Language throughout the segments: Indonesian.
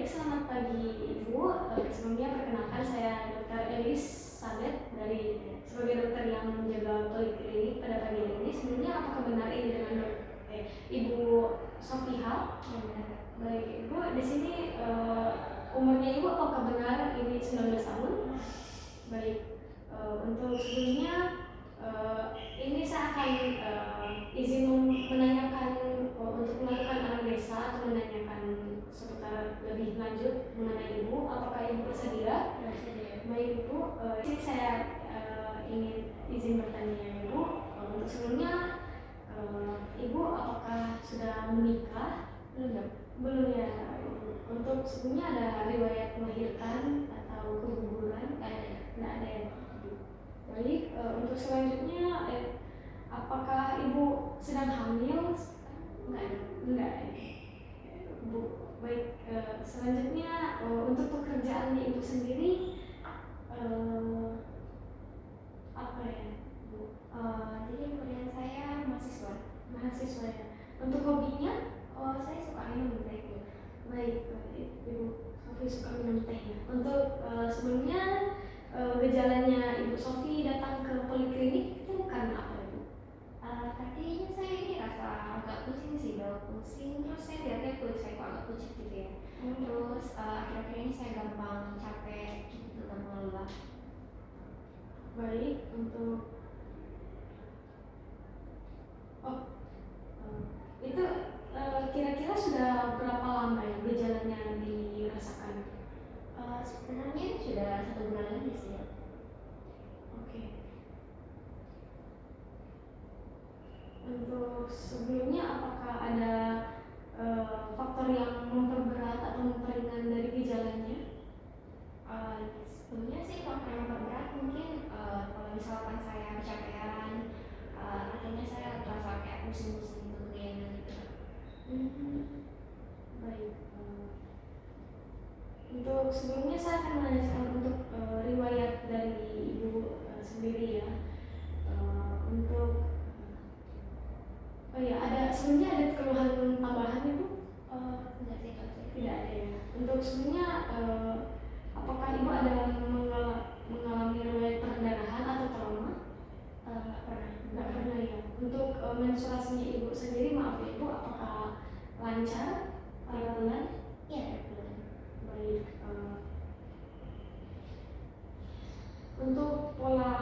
selamat pagi Ibu. Sebelumnya perkenalkan saya Dr. Elis Sadet sebagai dokter yang menjaga poliklinik pada pagi hari ini. Sebelumnya apakah benar ini dengan Ibu Sofiha? Ya, benar. Baik Ibu, di sini umurnya Ibu apakah benar ini 19 tahun? Baik. Untuk sebelumnya ini saya akan izin menanyakan untuk melakukan anamnesa atau menanyakan seputar lebih lanjut mengenai Ibu. Apakah Ibu bersedia? Bersedia. Baik Ibu, ini saya ingin izin bertanya Ibu. Untuk sebelumnya Ibu apakah sudah menikah? Belum ya. Untuk sebelumnya ada riwayat melahirkan atau keguguran? Tidak ada ya. Baik, untuk selanjutnya apakah Ibu sedang hamil? Enggak. Bu, baik. Selanjutnya untuk pekerjaannya Ibu sendiri apa ya, Bu? Jadi pekerjaan saya mahasiswa ya. Untuk hobinya, saya suka minum teh. Baik, Ibu Sofi suka minum teh ya. Untuk sebelumnya gejalanya Ibu Sofi datang ke poliklinik itu karena apa Ibu? Tadinya saya ini rasa agak pusing sih, terus saya lihatnya kulit saya kok agak pucat gitu ya. Terus akhir-akhir ini saya gampang capek gitu, gampang lelah. Baik, untuk itu kira-kira sudah berapa lama ya gejalanya dirasakan? Sebenarnya sudah 1 bulan lebih sih ya. Oke. Untuk sebelumnya apakah ada faktor yang memperberat atau memperingan dari gejalanya? Sebelumnya sih faktor yang memperberat mungkin kalau misalkan saya kecapean, artinya saya merasa kayak pusing-pusing gitu gitu. Baik. Untuk sebelumnya saya akan menanyakan untuk riwayat dari Ibu sendiri ya. Untuk sebelumnya ada keluhan tambahan Ibu? Tidak sih, tidak ada ya. Untuk sebelumnya apakah Ibu ada mengalami riwayat perdarahan atau trauma? Nggak pernah ya. Untuk menstruasinya Ibu sendiri, maaf ya Ibu, apakah lancar? Bulan? Iya, bulan. Baik. Untuk pola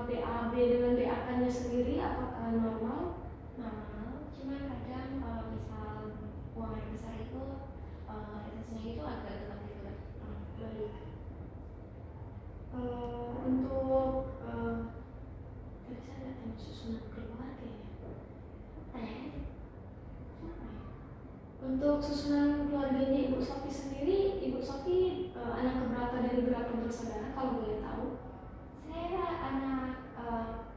BAB dengan DAK-nya sendiri apakah normal? Normal, cuma kadang kalau misal buang air besar itu resesnya itu agak gelap gitu. Baik. Untuk tadi saya nggak tanya susunan keluarga ya. Untuk susunan keluarganya Ibu Sofi sendiri, Ibu Sofi anak keberapa dari berapa bersaudara kalau boleh tahu? Saya anak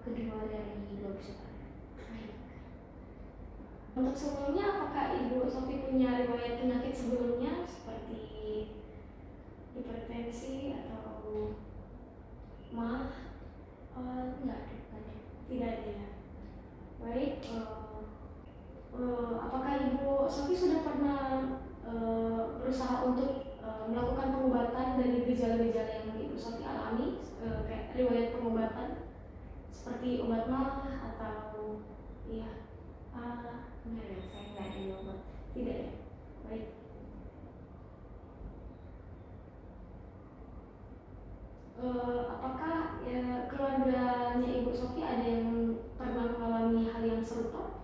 kedua dari 2 bersaudara. Untuk sebelumnya apakah Ibu Sofi punya riwayat penyakit sebelumnya seperti hipertensi atau MAH? Enggak, tidak ada ya. Baik, apakah Ibu Sofi sudah pernah berusaha untuk melakukan pengobatan dari gejala-gejala yang Ibu Sofi alami, kayak riwayat pengobatan seperti obat MAH atau iya? Enggak ya, saya nggak ada obat. Tidak ya. Baik. Apakah keluarganya Ibu Sofi ada yang pernah mengalami hal yang serupa?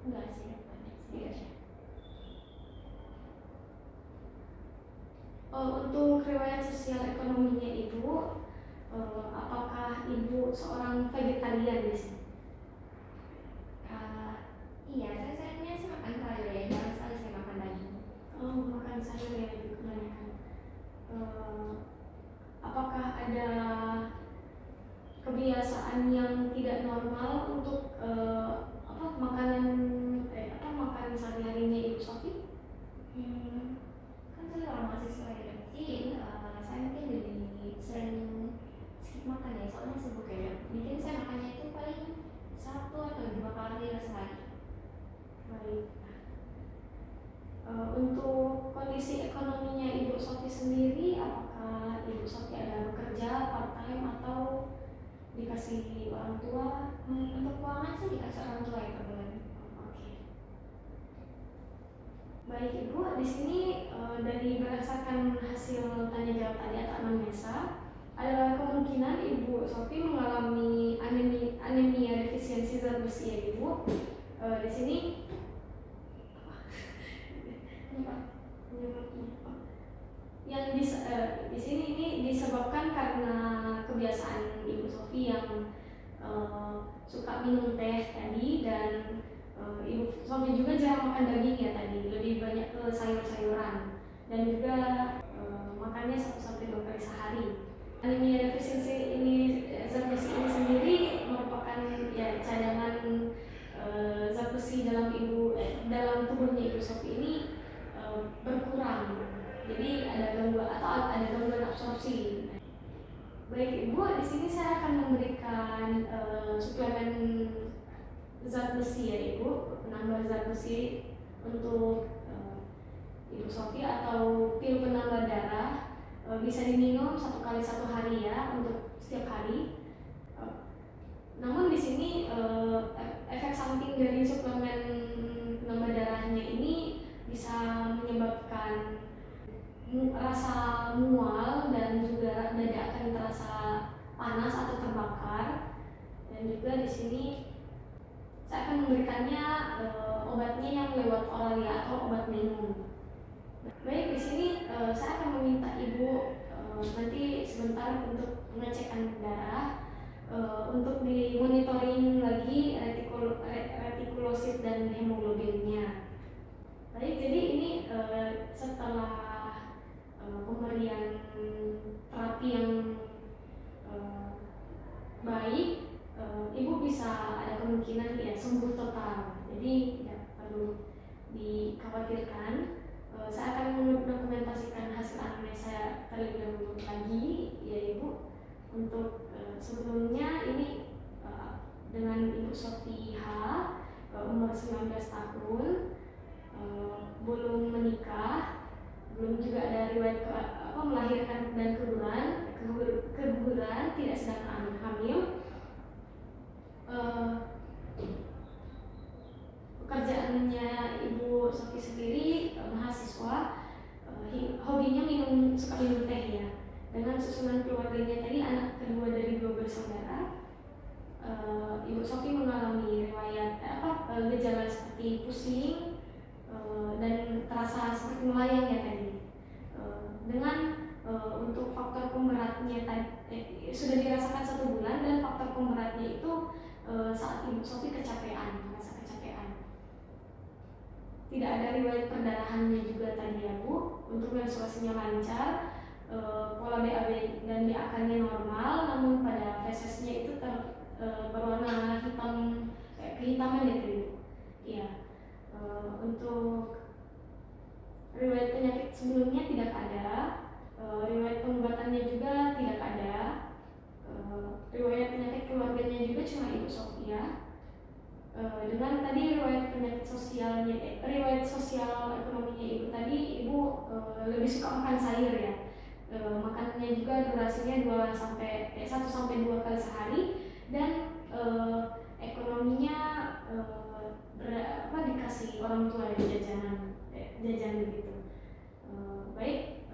Enggak sih, tidak sih. Untuk riwayat sosial ekonominya Ibu, apakah Ibu seorang vegetarian di sini? Iya, saya seringnya sih makan sayur ya, jarang sekali saya makan daging. Makan sayur ya Ibu kebanyakan. Apakah ada kebiasaan yang tidak normal untuk makanan sehari-harinya Ibu Sofi? Kan saya orang mahasiswa ya, jadi saya mungkin lebih sering skip makan ya, soalnya sibuk ya. Mungkin saya makannya itu paling sendiri, apakah Ibu Sofi ada bekerja part time atau dikasih orang tua? Untuk keuangan sih dikasih orang tua ya per bulan. Oke. Baik Ibu, di sini dari berdasarkan hasil tanya jawab tadi atau anamnesa, ada kemungkinan Ibu Sofi mengalami anemia defisiensi zat besi ya Ibu. Di sini yang di sini ini disebabkan karena kebiasaan Ibu Sofi yang suka minum teh tadi, dan Ibu Sofi juga jarang makan daging ya tadi, lebih banyak ke sayur-sayuran, dan juga makannya 1-2 kali sehari. Anemia defisiensi ini zat besi ini sendiri merupakan ya cadangan zat besi dalam tubuhnya Ibu Sofi ini berkurang. Jadi ada gangguan absorpsi. Baik Ibu, di sini saya akan memberikan suplemen zat besi ya Ibu, penambah zat besi untuk Ibu Sofi atau pil penambah darah. Bisa diminum 1 kali 1 hari ya, untuk setiap hari. Namun di sini efek samping dari suplemen penambah darahnya ini bisa menyebabkan rasa mual, dan juga dada akan terasa panas atau terbakar. Dan juga di sini saya akan memberikannya obatnya yang lewat oral ya, atau obat minum. Baik, di sini saya akan meminta Ibu nanti sebentar untuk pengecekan darah, untuk dimonitoring lagi retikulosit dan hemoglobinnya. Baik, jadi ini setelah pemberian terapi yang baik, Ibu bisa ada kemungkinan ya sembuh total. Jadi tidak perlu dikhawatirkan. Saya akan mendokumentasikan hasil anamnesa terlebih dahulu lagi ya Ibu. Untuk sebelumnya ini dengan Ibu Sofi H, umur 19 tahun, belum menikah, belum juga ada riwayat melahirkan dan keguguran, tidak sedang hamil. Pekerjaannya Ibu Sofi sendiri mahasiswa, hobinya suka minum teh ya. Dengan susunan keluarganya tadi, anak kedua dari 2 bersaudara, Ibu Sofi mengalami riwayat gejala seperti pusing dan terasa seperti melayang ya tadi. Dengan untuk faktor pemberatnya sudah dirasakan 1 bulan, dan faktor pemberatnya itu saat Ibu Sofi merasa kecapean. Tidak ada riwayat perdarahannya juga tadi ya Bu. Untuk menstruasinya lancar, pola BAB dan BAK-nya normal, namun pada fesesnya itu berwarna hitam, kehitaman ya Bu. Iya. Untuk riwayat penyakit sebelumnya tidak ada, riwayat pengobatannya juga tidak ada, riwayat penyakit keluarganya juga cuma Ibu Sofia. Dengan tadi riwayat sosial ekonominya Ibu tadi, Ibu lebih suka makan sayur ya. Makanannya juga durasinya 1-2 kali sehari, dan ekonominya dikasih orang tua ya, jajan begitu. Baik,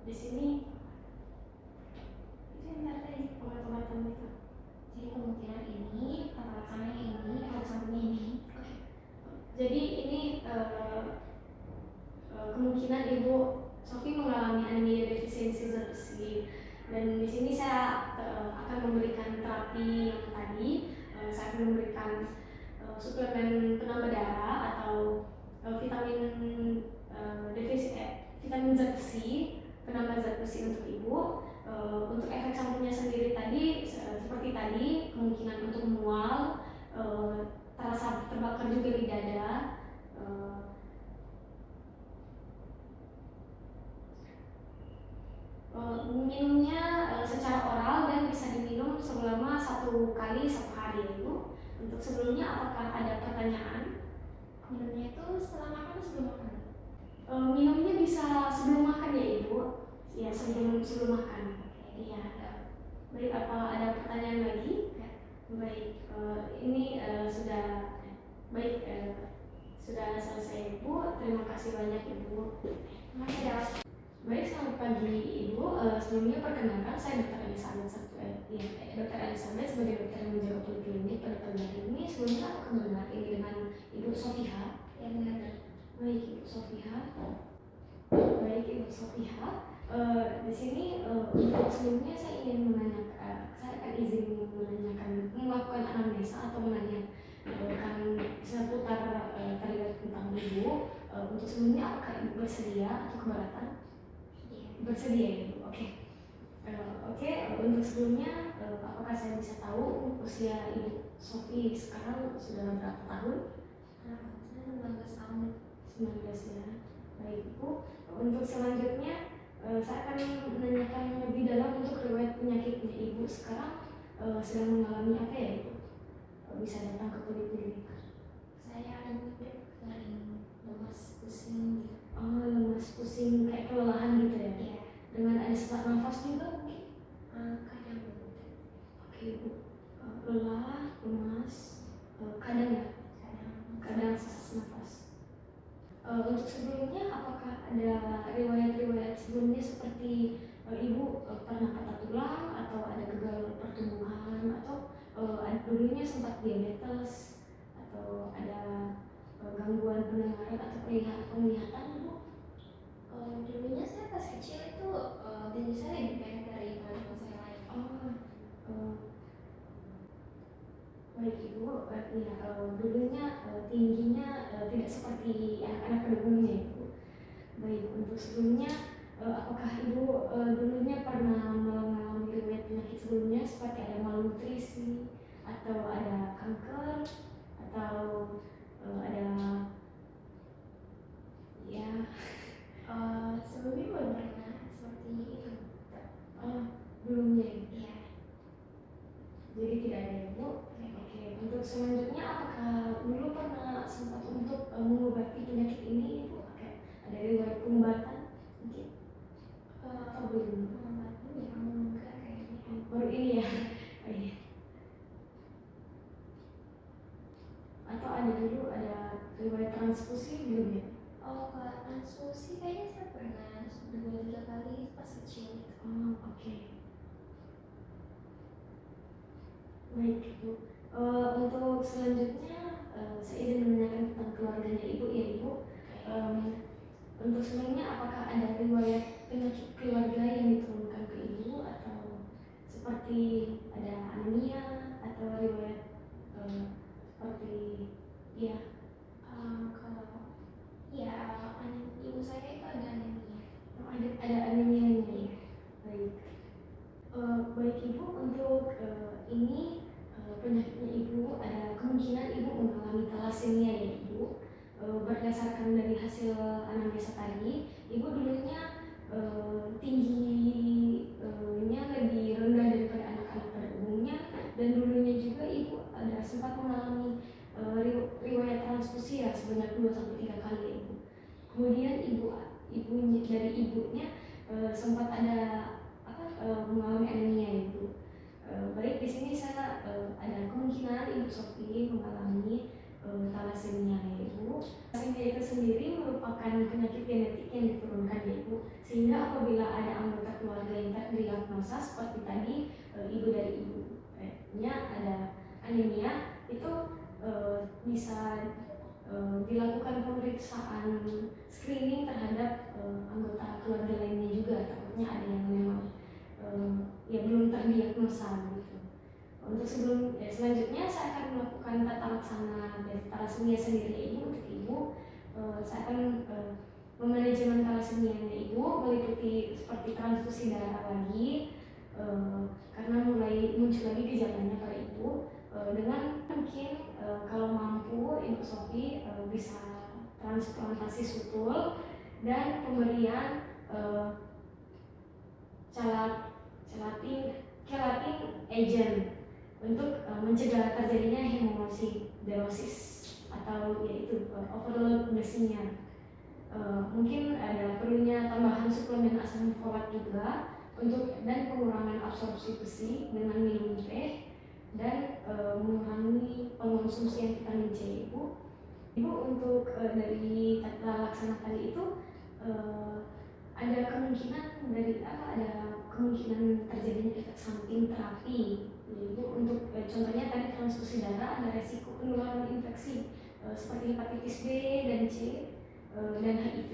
di sini tadi obat-obatan itu. Jadi kemungkinan ini, tata laksananya ini, efek sampingnya ini. Jadi ini kemungkinan Ibu Sofi mengalami anemia defisiensi zat besi, dan di sini saya akan memberikan terapi yang tadi. Saya akan memberikan suplemen penambah darah atau vitamin zat besi, penambah zat besi untuk Ibu. Untuk efek sampingnya sendiri tadi seperti tadi, kemungkinan untuk mual, terasa terbakar juga di dada, minumnya secara oral dan bisa diminum selama 1 kali 1 hari Ibu. Untuk sebelumnya apakah ada pertanyaan? Minumnya itu setelah makan atau sebelum makan? Minumnya bisa sebelum makan ya Ibu. Ya, sebelum makan. Oke. Iya. Baik, apa ada pertanyaan lagi? Enggak. Baik, ini sudah baik, sudah selesai Ibu. Terima kasih banyak Ibu. Makasih ya. Baik, selamat pagi Ibu. Sebelumnya perkenalkan saya Dr. Elizabeth, Dr. Elizabeth sebagai dokter yang menjaga poliklinik pada pagi hari ini. Sebelumnya apakah benar ini dengan Ibu Sofiha? Ya, benar. Baik, Ibu Sofiha. Baik, Ibu Sofiha. Di sini untuk sebelumnya saya ingin menanyakan, saya akan izin melakukan anamnesa atau menanyakan seputar terlibat tentang Ibu. Untuk sebelumnya apakah Ibu bersedia atau keberatan? Iya. Bersedia ya Ibu, oke. Oke, untuk sebelumnya apakah saya bisa tahu usia Ibu Sofi sekarang sudah berapa tahun? Saya 19 tahun. 19 ya. Baik Ibu, untuk selanjutnya saya akan menanyakan lebih dalam untuk riwayat penyakitnya Ibu sekarang sedang mengalami apa ya Ibu? Bisa datang ke poliklinik. Saya ada mimpi sering lemas, pusing gitu. Oh, lemas, pusing, kayak kelelahan gitu ya? Iya. Dengan ada sesak nafas juga mungkin? Kadang begitu. Oke Ibu, lelah, lemas, kadang ya? Kadang sesak nafas. Untuk sebelumnya apakah ada riwayat-riwayat sebelumnya seperti Ibu pernah patah tulang atau ada gagal pertumbuhan atau dulunya sempat diabetes atau ada gangguan pendengaran atau penglihatan Ibu? Dulunya saya pas kecil itu tinggi saya lebih pendek dari teman-teman saya lain. Baik Ibu, dulunya tingginya tidak seperti anak-anak pada umumnya Ibu. Baik, untuk sebelumnya apakah Ibu dulunya pernah mengalami riwayat penyakit sebelumnya seperti ada malnutrisi atau ada kanker atau ada ya Sebelumnya belum pernah seperti itu. belumnya Ibu? Iya. Jadi tidak ada Ibu. Oke, untuk selanjutnya apakah dulu pernah sempat untuk mengobati penyakit ini Ibu? Oke, ada riwayat pengobatan mungkin? Atau belum? Pengobatan ya enggak kayaknya. Baru ini ya? Oh, iya. Atau ada dulu ada riwayat transfusi belum ya? Kalau transfusi kayaknya saya pernah 2-3 kali pas kecil. Oke. Baik Ibu. Untuk selanjutnya saya izin menanyakan tentang keluarganya Ibu ya Ibu. Untuk sebelumnya apakah ada riwayat penyakit keluarga yang diturunkan ke Ibu atau seperti ada anemia atau riwayat seperti ya? Kalau ya ibu saya itu ada anemia. Ada anemianya ya. Baik. Baik Ibu, untuk ini penyakitnya Ibu ada kemungkinan Ibu mengalami thalassemia ya Ibu. Berdasarkan dari hasil anamnesa tadi, Ibu dulunya tingginya lebih rendah daripada anak-anak pada umumnya dan dulunya juga Ibu ada sempat mengalami riwayat transfusi ya sebanyak 2-3 kali ya Ibu. Kemudian ibunya sempat ada mengalami anemia Ibu. Baik, di sini saya ada kemungkinan Ibu Sofi mengalami thalassemia ya Ibu. Thalassemia itu sendiri merupakan penyakit genetik yang diturunkan ya Ibu. Sehingga apabila ada anggota keluarga yang terdiagnosa seperti tadi ibu dari ibunya ada anemia, itu bisa dilakukan pemeriksaan screening terhadap anggota keluarga lainnya juga. Takutnya ada yang memang ya belum terdiagnosa gitu. Untuk selanjutnya saya akan melakukan tata laksana dari thalassemia sendiri Ibu. Untuk Ibu saya akan memanajemen thalassemianya Ibu meliputi seperti transfusi darah lagi karena mulai muncul lagi gejalanya pada Ibu. Dengan mungkin kalau mampu Ibu Sofi bisa transplantasi sutul dan pemberian kelatin agent untuk mencegah terjadinya hemosiderosis atau yaitu overload besinya. Mungkin ada perlunya tambahan suplemen asam folat juga dan pengurangan absorpsi besi dengan minum teh dan mengurangi pengonsumsian vitamin C ibu. Untuk dari tata laksana tadi itu ada kemungkinan terjadinya efek samping terapi. Ibu untuk contohnya tadi transfusi darah ada resiko penularan infeksi seperti hepatitis B dan C dan HIV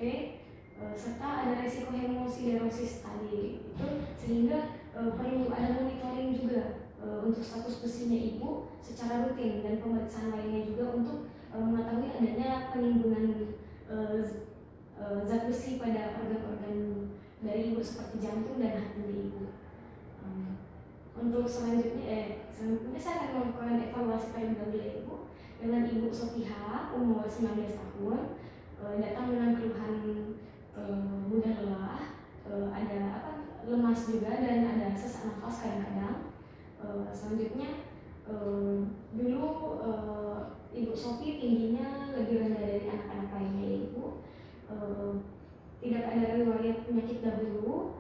serta ada resiko hemosiderosis tadi itu, sehingga perlu ada monitoring juga untuk status besinya ibu secara rutin dan pemeriksaan lainnya juga untuk mengetahui adanya penimbunan zat besi pada organ-organ dari ibu seperti jantung dan hatinya ibu. Untuk selanjutnya saya akan melakukan evaluasi periodontal ibu dengan Ibu Sofiha umur 19 tahun, datang dengan keluhan mudah lelah, ada lemas juga dan ada sesak nafas kadang-kadang. Selanjutnya dulu Ibu Sofi tingginya lebih rendah dari anak-anak lainnya ibu. Tidak ada riwayat penyakit dahulu.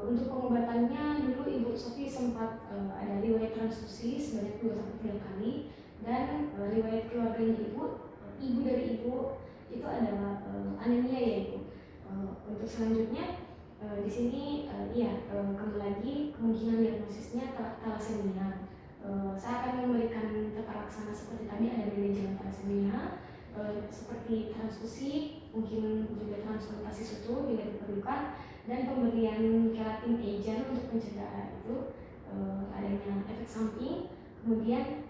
Untuk pengobatannya dulu Ibu Sofi sempat ada riwayat transfusi sebanyak 2-3 kali dan riwayat keluarganya ibu dari ibu itu ada anemia ya ibu. Untuk selanjutnya di sini kembali lagi kemungkinan diagnosisnya thalassemia. Saya akan memberikan tata laksana seperti tadi, ada manajemen thalassemia seperti transfusi, mungkin juga transplantasi sutur bila diperlukan, dan pemberian keratin agent untuk mencegah itu adanya efek samping. Kemudian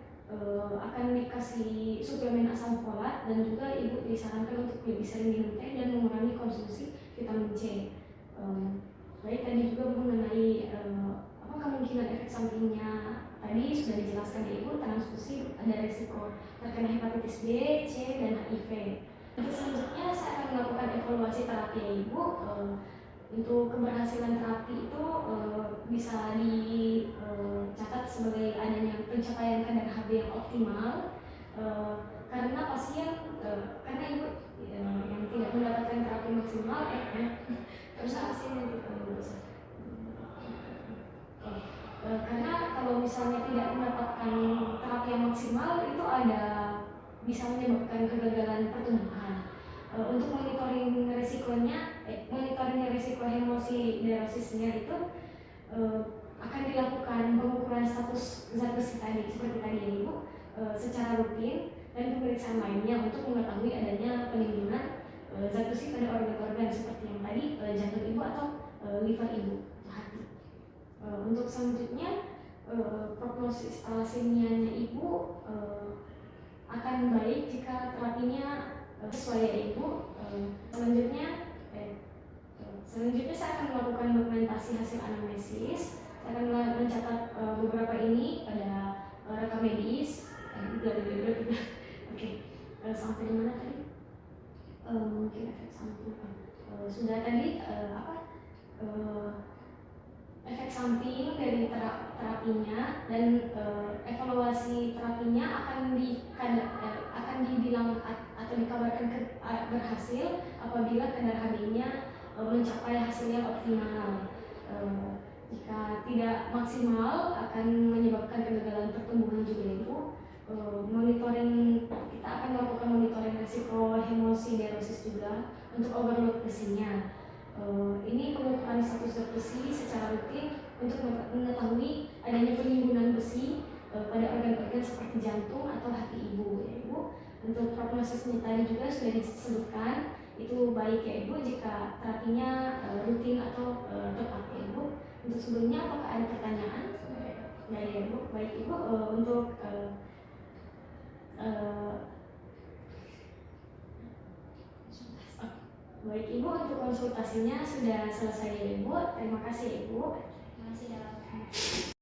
akan dikasih suplemen asam folat dan juga ibu disarankan untuk lebih sering minum teh dan mengurangi konsumsi vitamin C. Baik, tadi juga mengenai kemungkinan efek sampingnya tadi sudah dijelaskan ya ibu. Transfusi ada resiko terkena hepatitis B, C, dan HIV. Selanjutnya saya akan melakukan evaluasi terapi ya ibu. Untuk keberhasilan terapi itu bisa dicatat sebagai adanya pencapaian kadar Hb yang optimal karena pasien karena ibu yang tidak mendapatkan terapi maksimal terus pasien yang karena kalau misalnya tidak mendapatkan terapi yang maksimal itu bisa menyebabkan kegagalan pertumbuhan. Untuk monitoring resiko hemosiderosisnya itu akan dilakukan pengukuran status zat besi tadi seperti tadi ya ibu secara rutin dan pemeriksaan lainnya untuk mengetahui adanya penimbunan zat besi pada organ-organ seperti yang tadi jantung ibu atau liver ibu atau hati. Untuk selanjutnya prognosis thalassemia-nya ibu akan baik jika terapinya sesuai ya ibu. Selanjutnya saya akan melakukan dokumentasi hasil anamnesis. Saya akan mencatat beberapa ini pada rekam medis. Oke, sampai di mana tadi? Mungkin efek samping. Sudah tadi efek samping dari terapinya dan evaluasi terapinya akan dibilang atau dikabarkan berhasil apabila kadar Hb-nya mencapai hasil yang optimal. Jika tidak maksimal akan menyebabkan kegagalan pertumbuhan juga ibu. Kita akan melakukan monitoring risiko hemosiderosis juga untuk overload besinya. Ini pengukuran status zat besi secara rutin untuk mengetahui adanya penimbunan besi pada organ-organ seperti jantung atau hati ibu ya ibu. Untuk prognosisnya tadi juga sudah disebutkan itu baik ya ibu jika terapinya rutin atau tepat ya ibu. Untuk sebelumnya apakah ada pertanyaan? Ya ibu, baik ibu untuk baik ibu untuk konsultasinya sudah selesai ya ibu. Terima kasih ibu. Terima kasih.